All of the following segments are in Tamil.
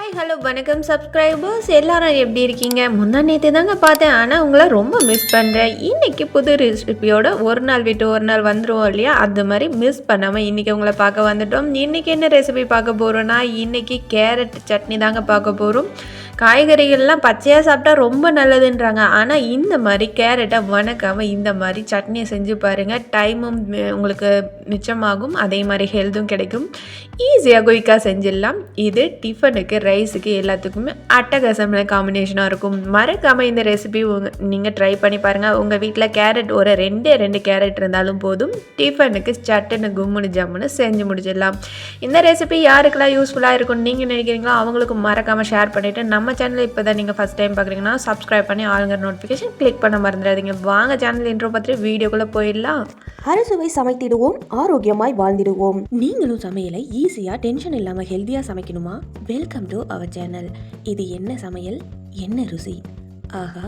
ஹாய் ஹலோ வணக்கம் சப்ஸ்கிரைபர்ஸ் எல்லாரும் எப்படி இருக்கீங்க? முந்தா நேற்று தாங்க பார்த்தேன், ஆனால் உங்களை ரொம்ப மிஸ் பண்ணுறேன். இன்றைக்கி புது ரெசிபியோட ஒரு நாள் விட்டு ஒரு நாள் வந்துடுவோம் இல்லையா, அந்த மாதிரி மிஸ் பண்ணாமல் இன்றைக்கி உங்களை பார்க்க வந்துட்டோம். இன்றைக்கி என்ன ரெசிபி பார்க்க போகிறோன்னா, இன்றைக்கி கேரட் சட்னி தாங்க பார்க்க போகிறோம். காய்கறிகள்லாம் பச்சையாக சாப்பிட்டா ரொம்ப நல்லதுன்றாங்க, ஆனால் இந்த மாதிரி கேரட்டை வணக்காமல் இந்த மாதிரி சட்னியை செஞ்சு பாருங்கள். டைமும் உங்களுக்கு மிச்சமாகும், அதே மாதிரி ஹெல்த்தும் கிடைக்கும். ஈஸியாக குயிக்காக செஞ்சிடலாம். இது டிஃபனுக்கு, ரைஸுக்கு எல்லாத்துக்குமே அட்டகாசமான காம்பினேஷனாக இருக்கும். மறக்காமல் இந்த ரெசிபி நீங்கள் ட்ரை பண்ணி பாருங்கள். உங்கள் வீட்டில் கேரட் ஒரு ரெண்டு கேரட் இருந்தாலும் போதும், டிஃபனுக்கு சட்டுன்னு கும்முன்னு ஜம்முன்னு செஞ்சு முடிச்சிடலாம். இந்த ரெசிபி யாருக்கெல்லாம் யூஸ்ஃபுல்லாக இருக்கும்னு நீங்கள் நினைக்கிறீங்களோ அவங்களுக்கு மறக்காமல் ஷேர் பண்ணிவிட்டு, நம்ம சேனல் இப்போ தான் நீங்கள் ஃபஸ்ட் டைம் பார்க்குறீங்கன்னா சப்ஸ்கிரைப் பண்ணி ஆளுங்கிற நோட்டிஃபிகேஷன் கிளிக் பண்ண மறந்துடாதீங்க. வாங்க சேனல் இன்ட்ரோ பார்த்துட்டு வீடியோக்குள்ளே போயிடலாம். அறுசுவை சமைத்திடுவோம், ஆரோக்கியமாய் வாழ்ந்திடுவோம். நீங்களும் சமையலை ஈஸியாக டென்ஷன் இல்லாமல் ஹெல்த்தியாக சமைக்கணுமா? Welcome to our channel. இது என்ன சமையல், என்ன ருசி, ஆஹா!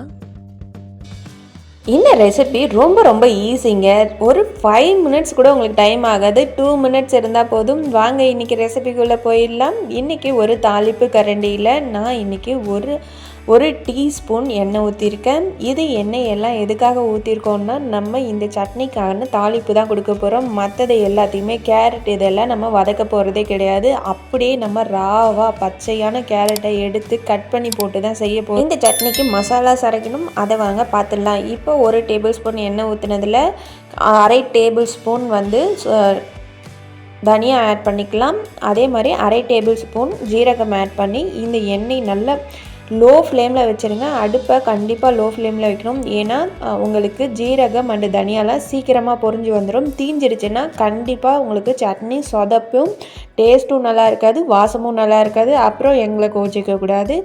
இந்த ரெசிபி ரொம்ப ஈஸிங்க. ஒரு 5 மினிட்ஸ் கூட உங்களுக்கு டைம் ஆகாது. 2 மினிட்ஸ் இருந்தால் போதும். வாங்க இன்றைக்கி ரெசிபிக்குள்ளே போயிடலாம். இன்றைக்கி ஒரு தாளிப்பு கரண்டியில் நான் இன்றைக்கி ஒரு டீஸ்பூன் எண்ணெய் ஊற்றிருக்கேன். இது எண்ணெய் எல்லாம் எதுக்காக ஊற்றிருக்கோன்னா, நம்ம இந்த சட்னிக்கான தாளிப்பு தான் கொடுக்க போகிறோம். மற்றது எல்லாத்தையுமே கேரட் இதெல்லாம் நம்ம வதக்க போகிறதே கிடையாது. அப்படியே நம்ம ராவாக பச்சையான கேரட்டை எடுத்து கட் பண்ணி போட்டு தான் செய்ய போகிறோம். இந்த சட்னிக்கு மசாலா அரைக்கணும், அதை வாங்க பார்த்துடலாம். இப்போ 1 டேபிள் ஸ்பூன் எண்ணெய் ஊற்றினதில் 1/2 டேபிள் ஸ்பூன் தனியா ஆட் பண்ணிக்கலாம். அதே மாதிரி 1/2 டேபிள் ஸ்பூன் ஜீரகம் ஆட் பண்ணி இந்த எண்ணெய் நல்லா லோ ஃப்ளேமில் வச்சுருங்க. அடுப்பை கண்டிப்பாக லோ ஃப்ளேமில் வைக்கணும். ஏன்னா உங்களுக்கு ஜீரகம் அண்டு தனியாலாம் சீக்கிரமாக பொரிஞ்சு வந்துடும். தீஞ்சிடுச்சுன்னா கண்டிப்பாக உங்களுக்கு சட்னி சொதப்பும், டேஸ்ட்டும் நல்லா இருக்காது, வாசமும் நல்லா இருக்காது. அப்புறம் எங்களை கோச்சிக்கக்கூடாது.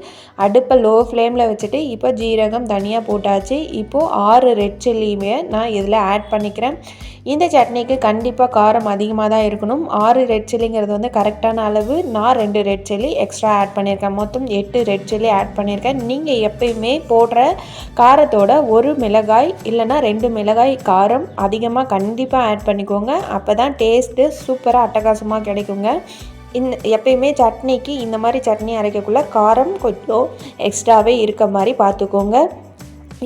அடுப்பை லோ ஃப்ளேமில் வச்சுட்டு இப்போ ஜீரகம் தனியாக போட்டாச்சு. இப்போது 6 ரெட் சில்லியுமே நான் இதில் ஆட் பண்ணிக்கிறேன். இந்த சட்னிக்கு கண்டிப்பாக காரம் அதிகமாக தான் இருக்கணும். 6 ரெட் சில்லிங்கிறது கரெக்டான அளவு. நான் 2 ரெட் சில்லி எக்ஸ்ட்ரா ஆட் பண்ணியிருக்கேன். மொத்தம் 8 ரெட் சில்லி ஆட் பண்ணியிருக்கேன். நீங்கள் எப்பயுமே போடுற காரத்தோட 1 மிளகாய் இல்லைனா 2 மிளகாய் காரம் அதிகமாக கண்டிப்பாக ஆட் பண்ணிக்கோங்க. அப்போ தான் டேஸ்ட்டு சூப்பராக அட்டகாசமாக கிடைக்குங்க. எப்பயுமே சட்னிக்கு இந்த மாதிரி சட்னி அரைக்கக்குள்ள காரம் கொஞ்சம் எக்ஸ்ட்ராவே இருக்க மாதிரி பார்த்துக்கோங்க.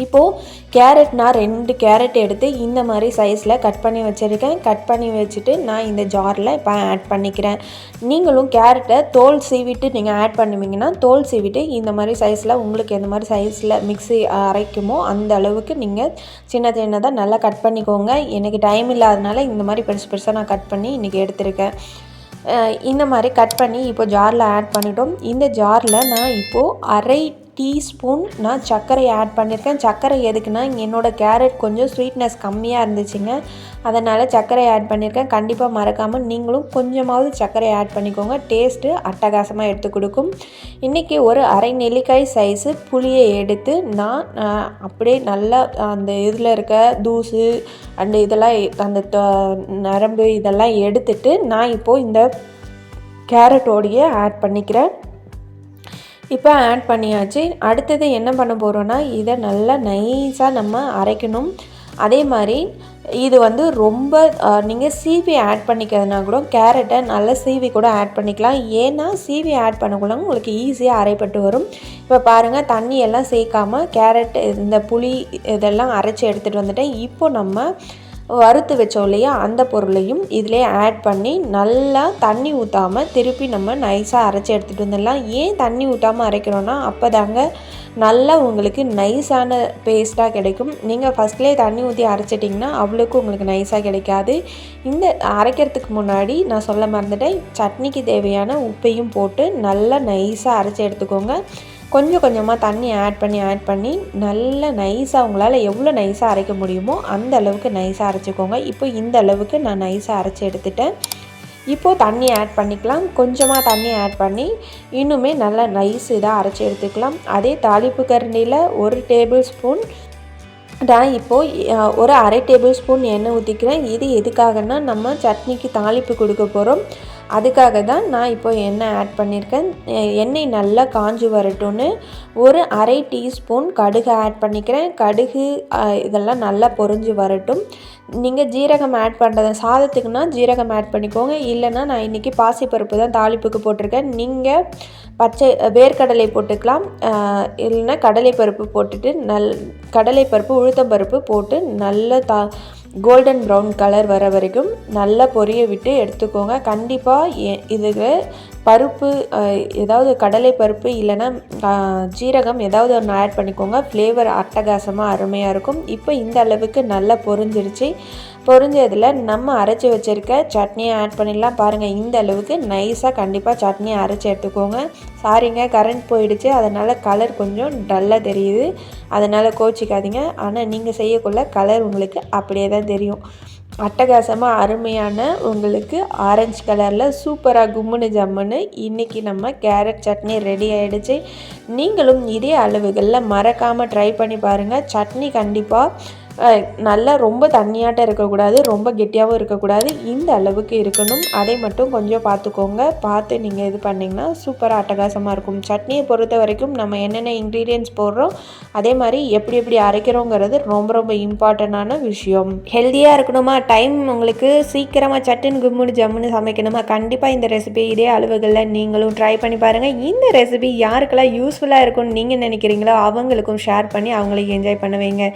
இப்போது கேரட் நான் 2 கேரட் எடுத்து இந்த மாதிரி சைஸில் கட் பண்ணி வச்சுருக்கேன். கட் பண்ணி வச்சுட்டு நான் இந்த ஜாரில் இப்போ ஆட் பண்ணிக்கிறேன். நீங்களும் கேரட்டை தோல் சீவிட்டு நீங்கள் ஆட் பண்ணுவீங்கன்னா, தோல் சீவிட்டு இந்த மாதிரி சைஸில் உங்களுக்கு எந்த மாதிரி சைஸில் மிக்ஸி அரைக்குமோ அந்த அளவுக்கு நீங்கள் சின்னதாக நல்லா கட் பண்ணிக்கோங்க. எனக்கு டைம் இல்லாதனால இந்த மாதிரி பெருசாக நான் கட் பண்ணி இன்றைக்கி எடுத்திருக்கேன். இந்த மாதிரி கட் பண்ணி இப்போ ஜாரில் ஆட் பண்ணிட்டோம். இந்த ஜாரில் நான் இப்போது 1/2 டீஸ்பூன் நான் சர்க்கரை ஆட் பண்ணியிருக்கேன். சர்க்கரை எதுக்குன்னா, என்னோடய கேரட் கொஞ்சம் ஸ்வீட்னஸ் கம்மியாக இருந்துச்சுங்க, அதனால் சர்க்கரை ஆட் பண்ணியிருக்கேன். கண்டிப்பாக மறக்காமல் நீங்களும் கொஞ்சமாவது சர்க்கரை ஆட் பண்ணிக்கோங்க. டேஸ்ட்டு அட்டகாசமாக எடுத்து கொடுக்கும். இன்றைக்கி ஒரு 1/2 நெல்லிக்காய் சைஸு புளியை எடுத்து நான் அப்படியே நல்லா அந்த இதில் இருக்க தூசு அண்டு இதெல்லாம் அந்த நரம்பு இதெல்லாம் எடுத்துட்டு நான் இப்போது இந்த கேரட்டோடையே ஆட் பண்ணிக்கிறேன். இப்போ ஆட் பண்ணியாச்சு. அடுத்தது என்ன பண்ண போகிறோன்னா, இதை நல்லா நைஸாக நம்ம அரைக்கணும். அதே மாதிரி இது ரொம்ப நீங்கள் சீவி ஆட் பண்ணிக்கிறதுனா கூட கேரட்டை நல்லா சீவி கூட ஆட் பண்ணிக்கலாம். ஏன்னா சீவி ஆட் பண்ணக்குள்ள உங்களுக்கு ஈஸியாக அரைப்பட்டு வரும். இப்போ பாருங்கள், தண்ணி எல்லாம் சேர்க்காமல் கேரட் இந்த புளி இதெல்லாம் அரைச்சி எடுத்துகிட்டு வந்துட்டேன். இப்போ நம்ம வறுத்து வச்சோம் இல்லையா, அந்த பொருளையும் இதிலே ஆட் பண்ணி நல்லா தண்ணி ஊற்றாமல் திருப்பி நம்ம நைஸாக அரைச்சி எடுத்துகிட்டு வந்துடலாம். ஏன் தண்ணி ஊற்றாமல் அரைக்கிறோன்னா, அப்போ தாங்க நல்லா உங்களுக்கு நைஸான பேஸ்ட்டாக கிடைக்கும். நீங்கள் ஃபஸ்ட்லேயே தண்ணி ஊற்றி அரைச்சிட்டிங்கன்னா அவ்வளோக்கும் உங்களுக்கு நைஸாக கிடைக்காது. இந்த அரைக்கிறதுக்கு முன்னாடி நான் சொல்ல மறந்துட்டேன், சட்னிக்கு தேவையான உப்பையும் போட்டு நல்லா நைஸாக அரைச்சி எடுத்துக்கோங்க. கொஞ்சமாக தண்ணி ஆட் பண்ணி நல்லா நைஸாக உங்களால் எவ்வளோ நைஸாக அரைக்க முடியுமோ அந்த அளவுக்கு நைஸாக அரைச்சிக்கோங்க. இப்போ இந்த அளவுக்கு நான் நைஸாக அரைச்சி எடுத்துட்டேன். இப்போது தண்ணி ஆட் பண்ணிக்கலாம். கொஞ்சமாக தண்ணி ஆட் பண்ணி இன்னுமே நல்லா நைஸ் இதாக அரைச்சி எடுத்துக்கலாம். அதே தாளிப்பு கரண்டியில் 1 டேபிள் ஸ்பூன் நான் இப்போது ஒரு 1/2 டேபிள் ஸ்பூன் எண்ணெய் ஊற்றிக்கிறேன். இது எதுக்காகனா, நம்ம சட்னிக்கு தாளிப்பு கொடுக்க போகிறோம். அதுக்காக தான் நான் இப்போ எண்ணெய் ஆட் பண்ணியிருக்கேன். எண்ணெய் நல்லா காஞ்சி வரட்டும்னு ஒரு அரை டீஸ்பூன் கடுகு ஆட் பண்ணிக்கிறேன். கடுகு இதெல்லாம் நல்லா பொரிஞ்சு வரட்டும். நீங்கள் ஜீரகம் ஆட் பண்ணுறது சாதத்துக்குன்னா ஜீரகம் ஆட் பண்ணிக்கோங்க. இல்லைன்னா நான் இன்றைக்கி பாசிப்பருப்பு தான் தாளிப்புக்கு போட்டிருக்கேன். நீங்கள் பச்சை வேர்க்கடலை போட்டுக்கலாம். இல்லைன்னா கடலைப்பருப்பு போட்டுட்டு கடலைப்பருப்பு உளுத்தம்பருப்பு போட்டு நல்ல கோல்டன் ப்ரௌன் கலர் வர வரைக்கும் நல்லா பொரிய விட்டு எடுத்துக்கோங்க. கண்டிப்பாக இதுக்கு பருப்பு ஏதாவது கடலை பருப்பு இல்லைன்னா ஜீரகம் ஏதாவது ஒன்று ஆட் பண்ணிக்கோங்க. ஃப்ளேவர் அட்டகாசமாக அருமையாக இருக்கும். இப்போ இந்த அளவுக்கு நல்லா பொரிஞ்சிருச்சு. பொரிஞ்சதில் நம்ம அரைச்சி வச்சுருக்க சட்னியை ஆட் பண்ணிடலாம். பாருங்கள், இந்த அளவுக்கு நைஸாக கண்டிப்பாக சட்னியை அரைச்சி எடுத்துக்கோங்க. சாரிங்க, கரண்ட் போயிடுச்சு, அதனால் கலர் கொஞ்சம் டல்லாக தெரியுது, அதனால் கோச்சிக்காதீங்க. ஆனால் நீங்கள் செய்யக்குள்ள கலர் உங்களுக்கு அப்படியே தான் தெரியும். அட்டகாசமாக அருமையான உங்களுக்கு ஆரஞ்சு கலரில் சூப்பராக கும்முன்னு ஜம்முன்னு இன்றைக்கி நம்ம கேரட் சட்னி ரெடி ஆகிடுச்சு. நீங்களும் இதே அளவுகளில் மறக்காமல் ட்ரை பண்ணி பாருங்கள். சட்னி கண்டிப்பாக நல்லா ரொம்ப தண்ணியாட்டம் இருக்கக்கூடாது, ரொம்ப கெட்டியாகவும் இருக்கக்கூடாது, இந்த அளவுக்கு இருக்கணும். அதை மட்டும் கொஞ்சம் பார்த்துக்கோங்க. பார்த்து நீங்கள் இது பண்ணிங்கன்னா சூப்பராக அட்டகாசமாக இருக்கும். சட்னியை பொறுத்த வரைக்கும் நம்ம என்னென்ன இன்க்ரீடியன்ட்ஸ் போடுறோம், அதே மாதிரி எப்படி எப்படி அரைக்கிறோங்கிறது ரொம்ப ரொம்ப இம்பார்ட்டண்டான விஷயம். ஹெல்த்தியாக இருக்கணுமா, டைம் உங்களுக்கு சீக்கிரமாக சட்டுன்னு கும்முன்னு ஜம்முன்னு சமைக்கணுமா, கண்டிப்பாக இந்த ரெசிபி இதே அளவுகளில் நீங்களும் ட்ரை பண்ணி பாருங்கள். இந்த ரெசிபி யாருக்கெல்லாம் யூஸ்ஃபுல்லாக இருக்கும்னு நீங்கள் நினைக்கிறீங்களோ அவங்களுக்கும் ஷேர் பண்ணி அவங்களுக்கு என்ஜாய் பண்ண வைங்க.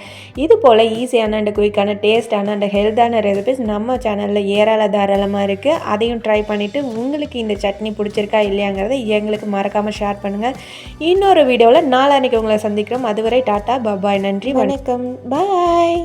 இது போல் ஈஸியான அண்ட் குயிக்கான டேஸ்டான அண்ட் ஹெல்த்தான ரெசிபிஸ் நம்ம சேனலில் தாராளமாக இருக்குது. அதையும் ட்ரை பண்ணிவிட்டு உங்களுக்கு இந்த சட்னி பிடிச்சிருக்கா இல்லையாங்கிறத எங்களுக்கு மறக்காமல் ஷேர் பண்ணுங்கள். இன்னொரு வீடியோவில் நாளான்னைக்கு உங்களை சந்திக்கிறோம். அதுவரை டாட்டா, பாய், நன்றி, வணக்கம், பாய்.